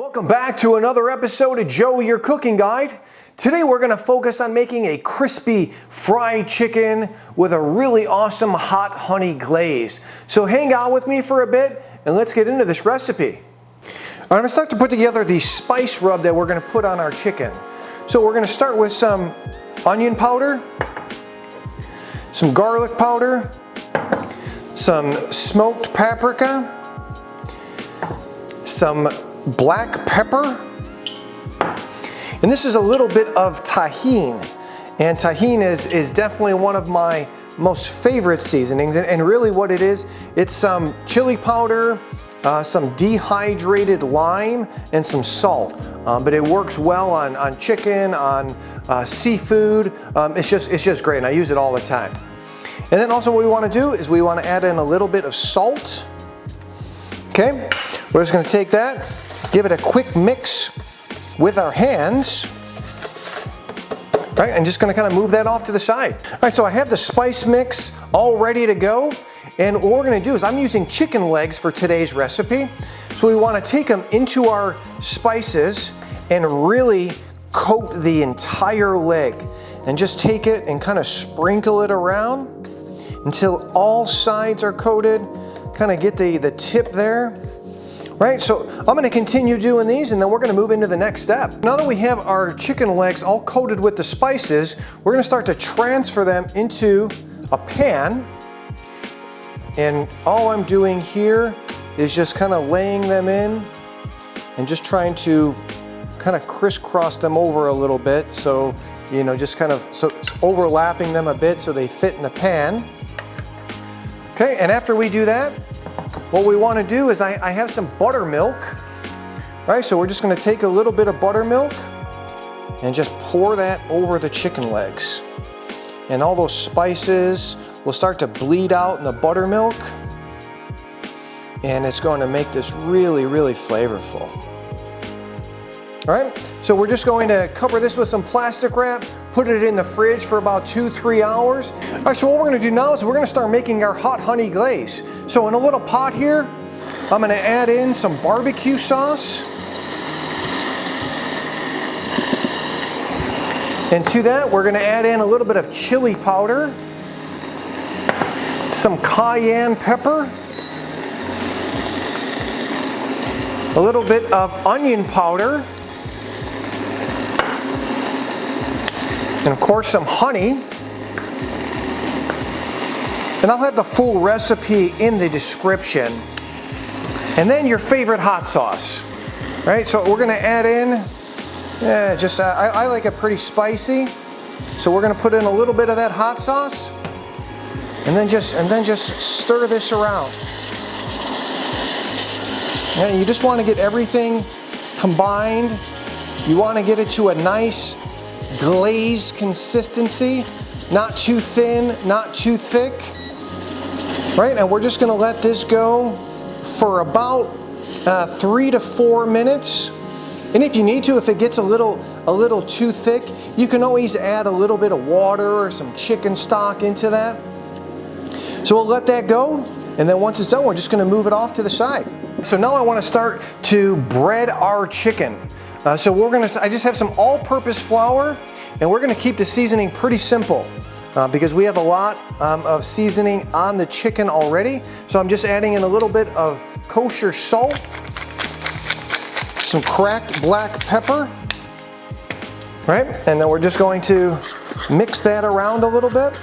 Welcome back to another episode of Joe, your cooking guide. Today we're going to focus on making a crispy fried chicken with a really awesome hot honey glaze. So hang out with me for a bit and let's get into this recipe. I'm going to start to put together the spice rub that we're going to put on our chicken. So we're going to start with some onion powder, some garlic powder, some smoked paprika, some black pepper, and this is a little bit of tajin. And tajin is definitely one of my most favorite seasonings, and really what it is, it's some chili powder, some dehydrated lime, and some salt. But it works well on chicken, on seafood. It's just great, and I use it all the time. And then also what we want to do is we want to add in a little bit of salt. Okay, we're just going to take that, give it a quick mix with our hands. All right, I'm just going to kind of move that off to the side. All right, so I have the spice mix all ready to go. And what we're going to do is I'm using chicken legs for today's recipe. So we want to take them into our spices and really coat the entire leg. And just take it and kind of sprinkle it around until all sides are coated. Kind of get the tip there. Right, so I'm going to continue doing these and then we're going to move into the next step. Now that we have our chicken legs all coated with the spices, we're going to start to transfer them into a pan. And all I'm doing here is just kind of laying them in and just trying to kind of crisscross them over a little bit. So, you know, just kind of so it's overlapping them a bit so they fit in the pan. Okay, and after we do that, what we want to do is I have some buttermilk, right? So we're just going to take a little bit of buttermilk and just pour that over the chicken legs. And all those spices will start to bleed out in the buttermilk. And it's going to make this really, really flavorful. All right, so we're just going to cover this with some plastic wrap, put it in the fridge for about 2-3 hours. All right, so what we're going to do now is we're going to start making our hot honey glaze. So in a little pot here, I'm going to add in some barbecue sauce. And to that, we're going to add in a little bit of chili powder, some cayenne pepper, a little bit of onion powder, and of course some honey. And I'll have the full recipe in the description. And then your favorite hot sauce. Right, so we're going to add in, I like it pretty spicy. So we're going to put in a little bit of that hot sauce. And then just stir this around. And you just want to get everything combined. You want to get it to a nice glaze consistency, not too thin, not too thick. Right, and we're just going to let this go for about 3 to 4 minutes. And if you need to, if it gets a little too thick, you can always add a little bit of water or some chicken stock into that. So we'll let that go, and then once it's done, we're just going to move it off to the side. So now I want to start to bread our chicken. So I just have some all-purpose flour, and we're going to keep the seasoning pretty simple because we have a lot of seasoning on the chicken already. So I'm just adding in a little bit of kosher salt, some cracked black pepper, right? And then we're just going to mix that around a little bit.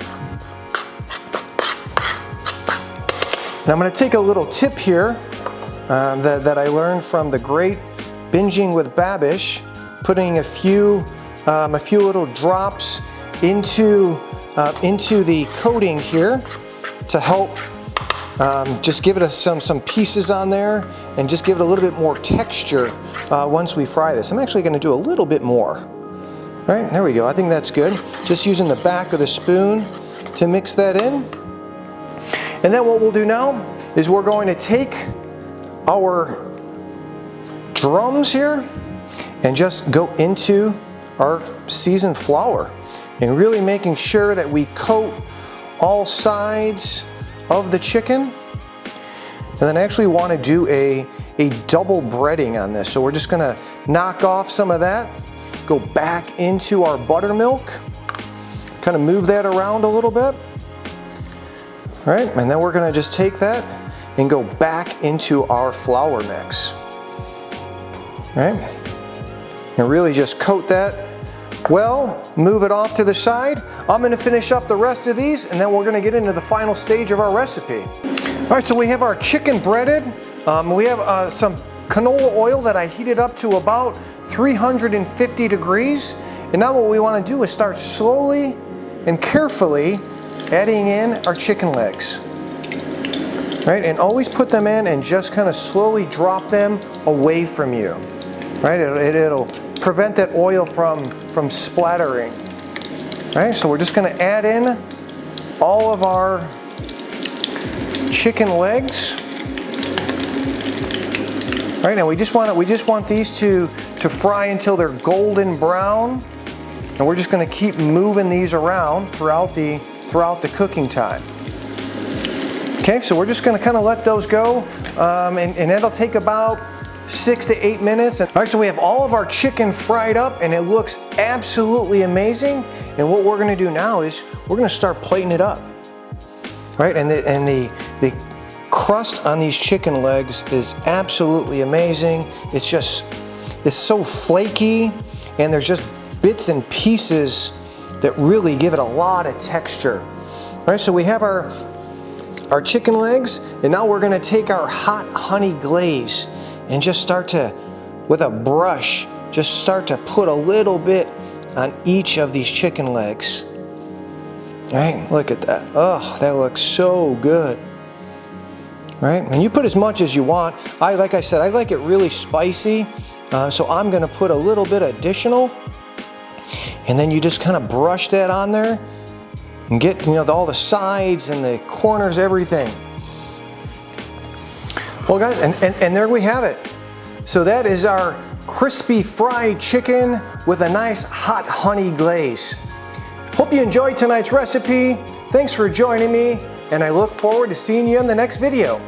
And I'm going to take a little tip here that I learned from the great Binging with Babish, putting a few little drops into the coating here to help just give it some pieces on there and just give it a little bit more texture once we fry this. I'm actually going to do a little bit more. All right, there we go. I think that's good. Just using the back of the spoon to mix that in. And then what we'll do now is we're going to take our drums here and just go into our seasoned flour and really making sure that we coat all sides of the chicken. and then I actually want to do a double breading on this. So we're just gonna knock off some of that, go back into our buttermilk, kind of move that around a little bit. All right, and then we're gonna just take that and go back into our flour mix. All right, and really just coat that well, move it off to the side. I'm gonna finish up the rest of these, and then we're gonna get into the final stage of our recipe. All right, so we have our chicken breaded. We have some canola oil that I heated up to about 350 degrees. And now what we wanna do is start slowly and carefully adding in our chicken legs. Right, and always put them in and just kind of slowly drop them away from you. Right, it'll prevent that oil from splattering. Right, so we're just going to add in all of our chicken legs. Right, now we just want these to fry until they're golden brown, and we're just going to keep moving these around throughout the cooking time. Okay, so we're just going to kind of let those go, and that'll take about 6 to 8 minutes. All right, so we have all of our chicken fried up and it looks absolutely amazing. And what we're gonna do now is we're gonna start plating it up. Right, and the crust on these chicken legs is absolutely amazing. It's so flaky, and there's just bits and pieces that really give it a lot of texture. All right, so we have our chicken legs, and now we're gonna take our hot honey glaze and just start to, with a brush, just start to put a little bit on each of these chicken legs. All right, look at that. Oh, that looks so good. Right, and you put as much as you want. Like I said, I like it really spicy, so I'm gonna put a little bit additional, and then you just kind of brush that on there and get, all the sides and the corners, everything. Well guys, and there we have it. So that is our crispy fried chicken with a nice hot honey glaze. Hope you enjoyed tonight's recipe. Thanks for joining me, and I look forward to seeing you in the next video.